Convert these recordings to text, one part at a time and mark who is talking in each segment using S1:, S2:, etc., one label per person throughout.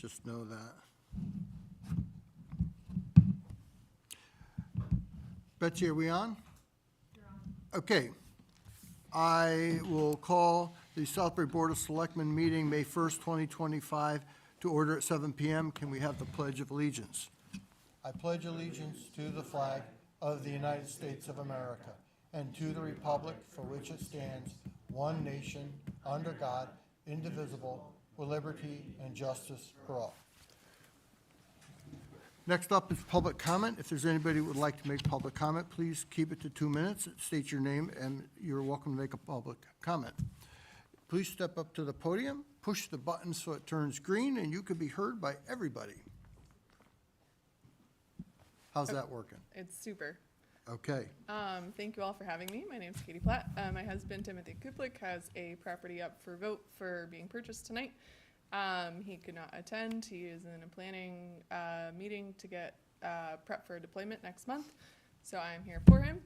S1: Just know that. Betsy, are we on?
S2: You're on.
S1: Okay. I will call the Southbury Board of Selectmen meeting, May 1st, 2025, to order at 7 p.m. Can we have the Pledge of Allegiance? I pledge allegiance to the flag of the United States of America and to the republic for which it stands, one nation, under God, indivisible, with liberty and justice for all. Next up is public comment. If there's anybody who would like to make public comment, please keep it to 2 minutes. State your name, and you're welcome to make a public comment. Please step up to the podium, push the button so it turns green, and you can be heard by everybody. How's that working?
S2: It's super.
S1: Okay.
S2: Thank you all for having me. My name's Katie Platt. My husband, Timothy Kuplik, has a property up for vote for being purchased tonight. He could not attend. He is in a planning meeting to get prep for a deployment next month, so I'm here for him.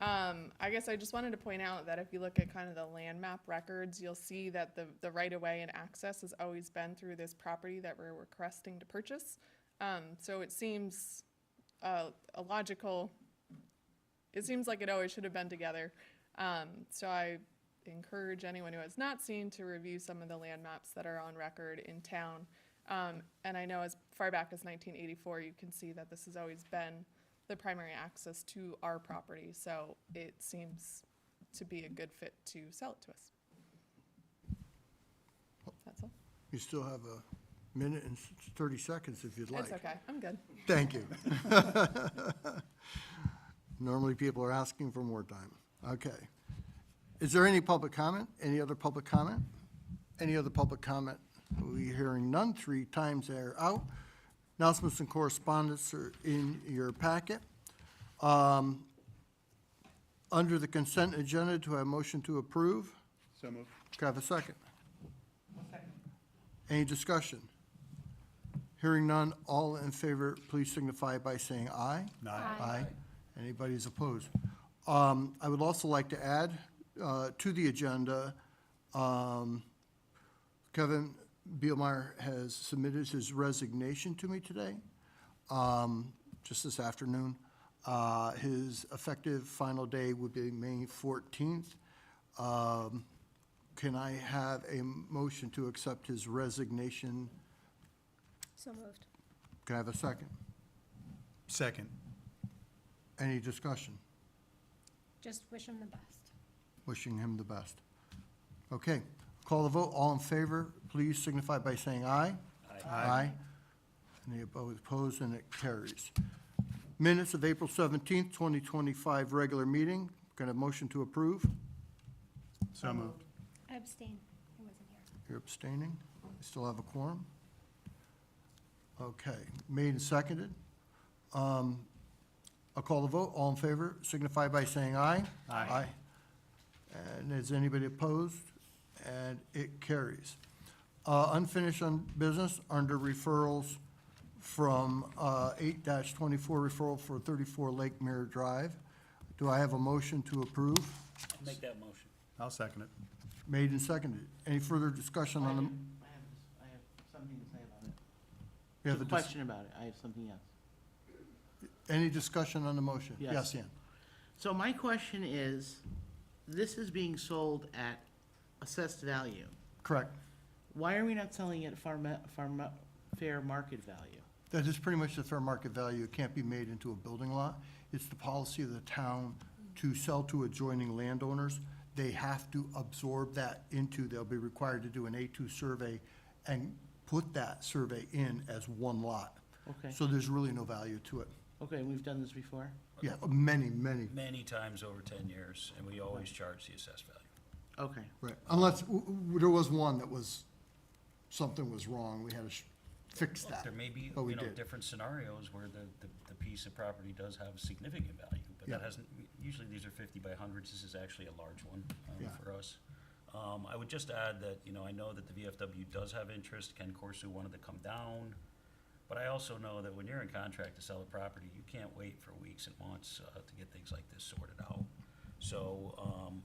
S2: I guess I just wanted to point out that if you look at kind of the land map records, you'll see that the right-of-way and access has always been through this property that we're requesting to purchase. So it seems a logical, it seems like it always should have been together. So I encourage anyone who has not seen to review some of the land maps that are on record in town. And I know as far back as 1984, you can see that this has always been the primary access to our property. So it seems to be a good fit to sell it to us. That's all.
S1: You still have a minute and 30 seconds if you'd like.
S2: It's okay. I'm good.
S1: Thank you. Normally, people are asking for more time. Okay. Is there any public comment? Any other public comment? Any other public comment? We're hearing none. 3 times they're out. Announcements and correspondence are in your packet. Under the consent agenda, do I have a motion to approve?
S3: So moved.
S1: Can I have a second? Any discussion? Hearing none, all in favor, please signify by saying aye. Aye. Anybody's opposed? I would also like to add to the agenda, Kevin Bielmeyer has submitted his resignation to me today, just this afternoon. His effective final day would be May 14th. Can I have a motion to accept his resignation?
S4: So moved.
S1: Can I have a second?
S3: Second.
S1: Any discussion?
S4: Just wish him the best.
S1: Wishing him the best. Okay, call the vote. All in favor, please signify by saying aye. Aye. Any opposed, and it carries. Minutes of April 17th, 2025 regular meeting. Can I have a motion to approve?
S3: So moved.
S4: I abstain. I wasn't here.
S1: You're abstaining? We still have a quorum? Okay, made and seconded. I'll call the vote. All in favor, signify by saying aye.
S3: Aye.
S1: And is anybody opposed? And it carries. Unfinished business under referrals from 8-24 referral for 34 Lake Mirror Drive. Do I have a motion to approve?
S5: I'll make that motion.
S3: I'll second it.
S1: Made and seconded. Any further discussion on the?
S6: I have something to say about it.
S1: We have
S6: A
S1: a
S6: question about it. I have something else.
S1: Any discussion on the motion?
S6: Yes.
S1: Yes, Ann.
S6: So my question is, this is being sold at assessed value.
S1: Correct.
S6: Why are we not selling it at fair market value?
S1: That is pretty much the fair market value. It can't be made into a building lot. It's the policy of the town to sell to adjoining landowners. They have to absorb that into, they'll be required to do an A2 survey and put that survey in as one lot.
S6: Okay,
S1: So there's really no value to it.
S6: okay, we've done this before?
S1: Yeah, many, many,
S5: Many times over 10 years, and we always charge the assessed value.
S6: Okay,
S1: right. Unless, there was one that was, something was wrong. We had to fix that.
S5: There may be,
S1: But we
S5: you know,
S1: did.
S5: different scenarios where the piece of property does have significant value, but that
S1: Yeah.
S5: hasn't, usually these are 50 by 100s. This is actually a large one
S1: Yeah.
S5: for us. I would just add that, you know, I know that the VFW does have interest. Ken Corso wanted to come down. But I also know that when you're in contract to sell a property, you can't wait for weeks and months to get things like this sorted out. So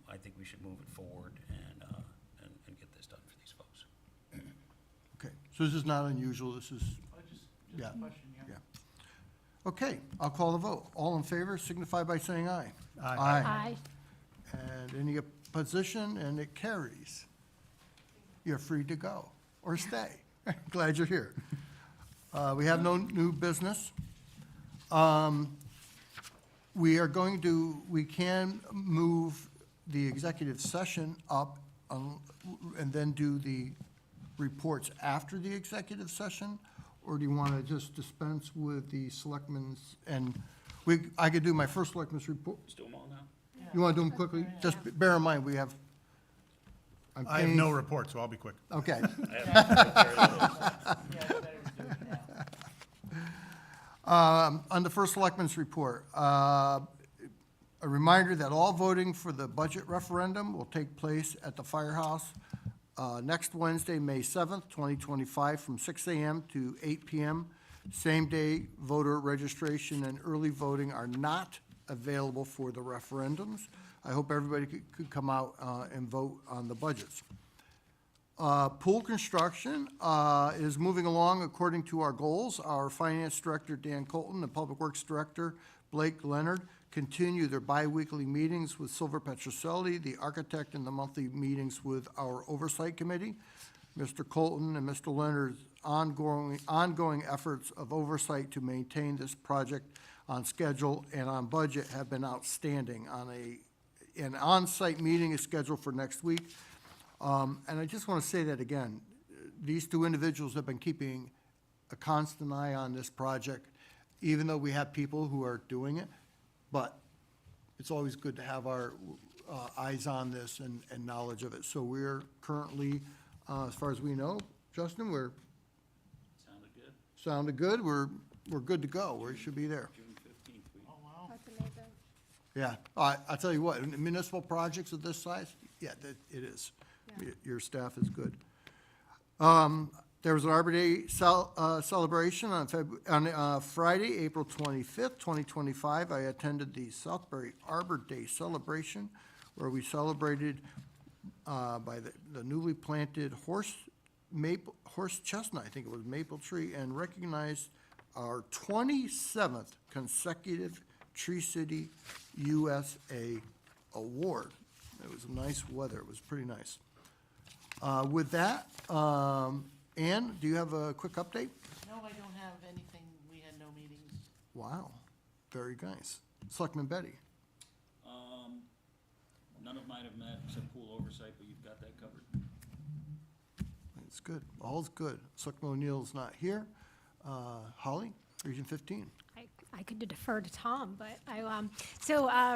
S5: I think we should move it forward and get this done for these folks.
S1: Okay, so So this is not unusual, this is, yeah. Yeah. Okay, I'll call the vote. All in favor signify by saying aye.
S4: Aye.
S1: And any opposition, and it carries. You're free to go, or stay. Glad you're here. We have no new business. We can move the executive session up and then do the reports after the executive session? Or do you want to just dispense with the selectmen's, and I could do my first selectmen's report.
S5: Let's do them all now.
S1: You want to do them quickly? Just bear in mind, we have. I'm
S3: I have
S1: paying-
S3: no report, so I'll be quick.
S1: Okay. On the first selectmen's report, a reminder that all voting for the budget referendum will take place at the firehouse next Wednesday, May 7th, 2025, from 6 a.m. to 8 p.m. Same-day voter registration and early voting are not available for the referendums. I hope everybody could come out and vote on the budgets. Pool construction is moving along according to our goals. Our Finance Director, Dan Colton, and Public Works Director, Blake Leonard, continue their biweekly meetings with Silver Petroselli, the architect, and the monthly meetings with our Oversight Committee. Mr. Colton and Mr. Leonard's ongoing efforts of oversight to maintain this project on schedule and on budget have been outstanding. An on-site meeting is scheduled for next week. And I just want to say that again, these two individuals have been keeping a constant eye on this project, even though we have people who are doing it. But it's always good to have our eyes on this and knowledge of it. So we're currently, as far as we know, Justin, we're
S5: Sounded good.
S1: we're good to go. We should be there.
S5: June 15th.
S4: That's amazing.
S1: Yeah, I'll tell you what, in municipal projects of this size, yeah, it is. Your staff is good. There was an Arbor Day celebration on Friday, April 25th, 2025. I attended the Southbury Arbor Day celebration, where we celebrated by the newly planted horse chestnut, I think it was maple tree, and recognized our 27th consecutive Tree City USA award. It was nice weather. It was pretty nice. With that, Ann, do you have a quick update?
S6: No, I don't have anything. We had no meetings.
S1: Wow, very nice. Selectman Betty?
S5: None of mine have met except pool oversight, but you've got that covered.
S1: It's good. All's good. Selectman O'Neill's not here. Holly, Region 15.
S4: I could defer to Tom, but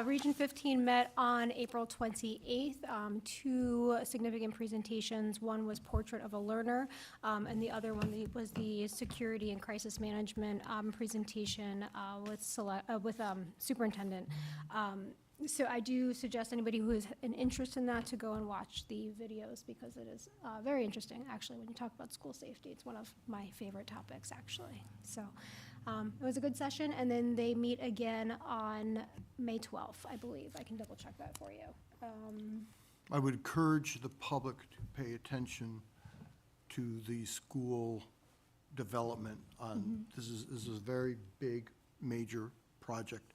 S4: Region 15 met on April 28th. Two significant presentations. One was Portrait of a Learner, and the other one was the Security and Crisis Management presentation with Superintendent. So I do suggest anybody who has an interest in that to go and watch the videos, because it is very interesting, actually. When you talk about school safety, it's one of my favorite topics, actually. So it was a good session, and then they meet again on May 12th, I believe. I can double check that for you.
S1: I would encourage the public to pay attention to the school development on, this is a very big, major project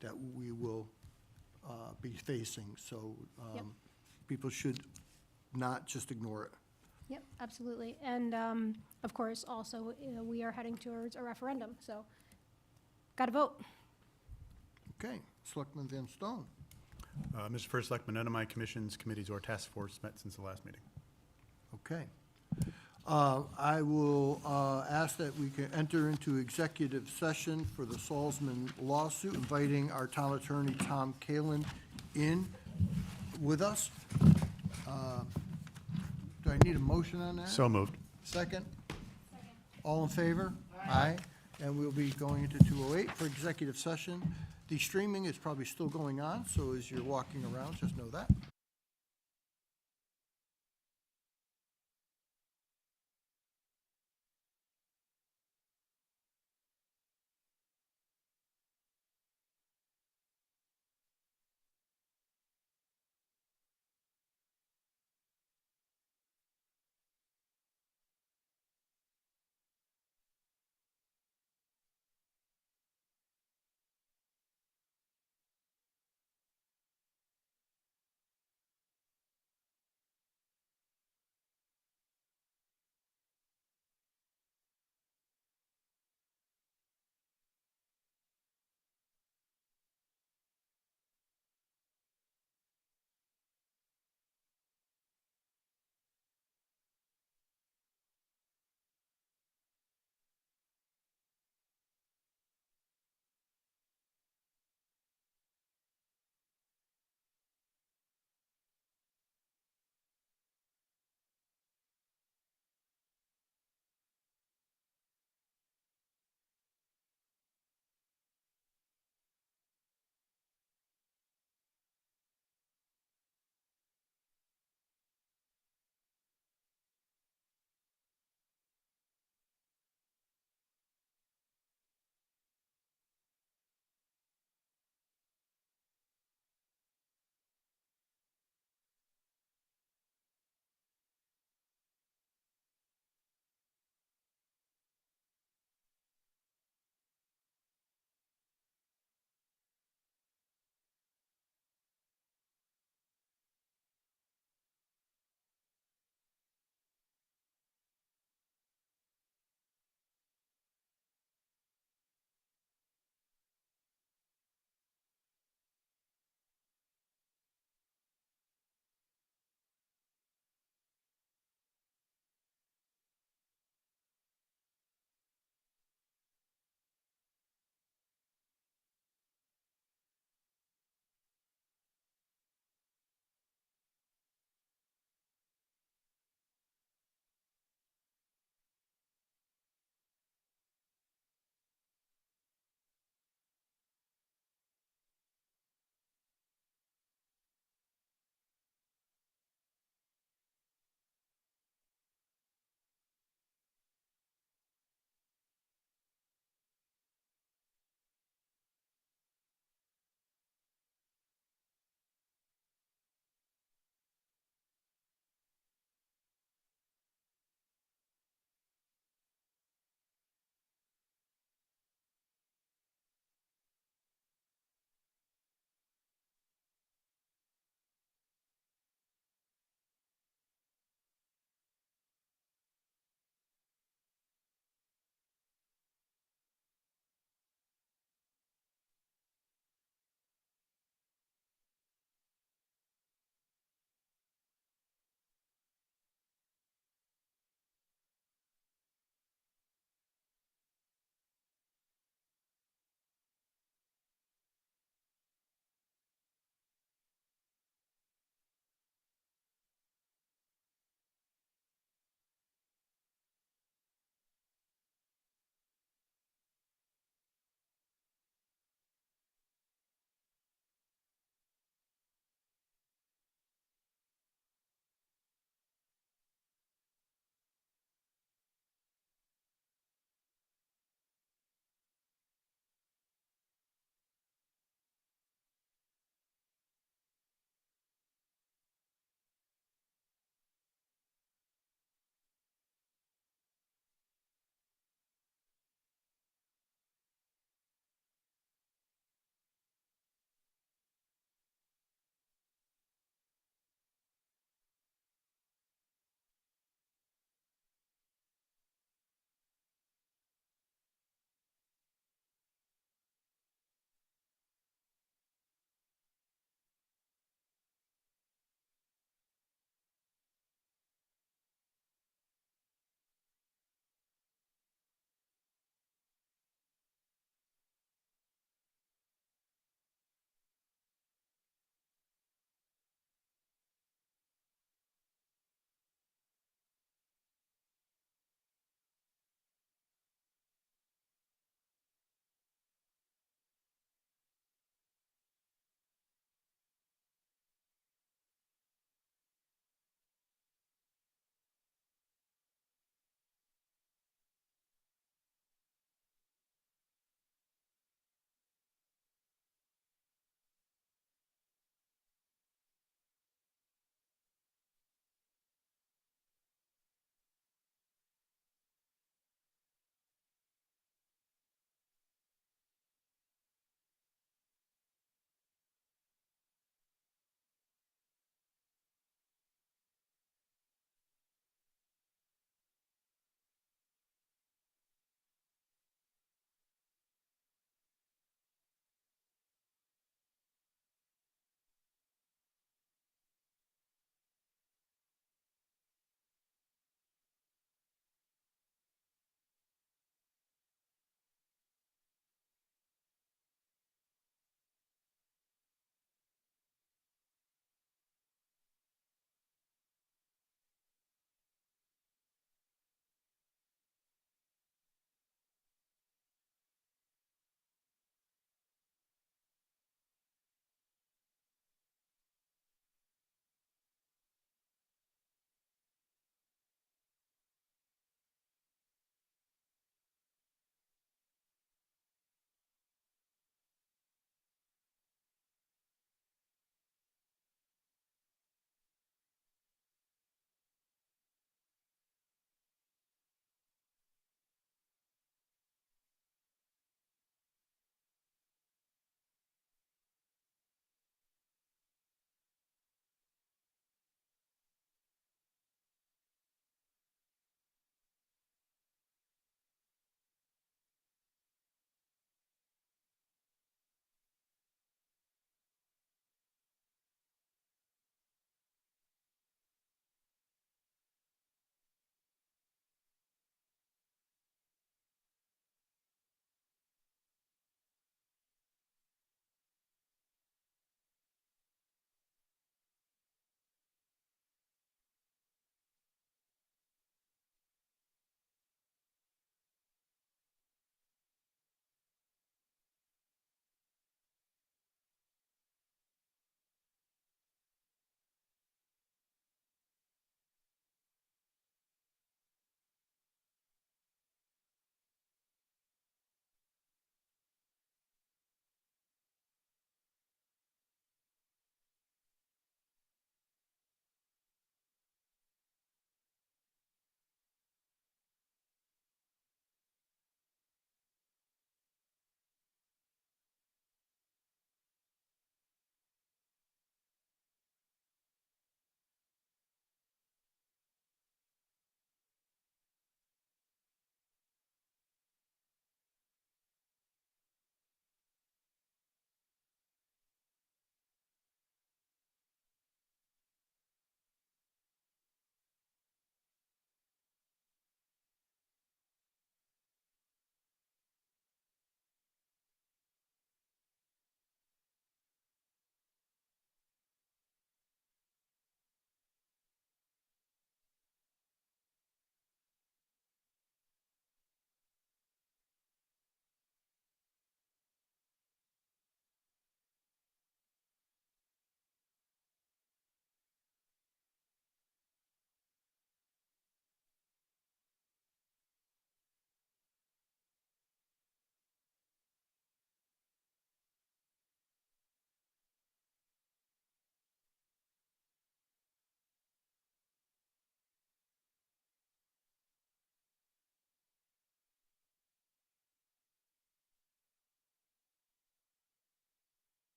S1: that we will be facing, so
S4: Yep.
S1: people should not just ignore it.
S4: Yep, absolutely. And of course, also, we are heading towards a referendum, so got to vote.
S1: Okay, Selectman Van Stone.
S3: Mr. First Selectman, none of my commissions, committees, or task force met since the last meeting.
S1: Okay. I will ask that we can enter into executive session for the Salzman lawsuit, inviting our town attorney, Tom Kalin, in with us. Do I need a motion on that?
S3: So moved.
S1: Second? All in favor? Aye. And we'll be going into 2:08 for executive session. The streaming is probably still going on, so as you're walking around, just know that.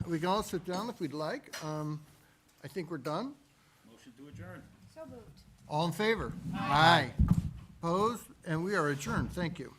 S1: We can all sit down if we'd like. I think we're done.
S5: Motion to adjourn.
S4: So moved.
S1: All in favor? Aye. Opposed? And we are adjourned. Thank you.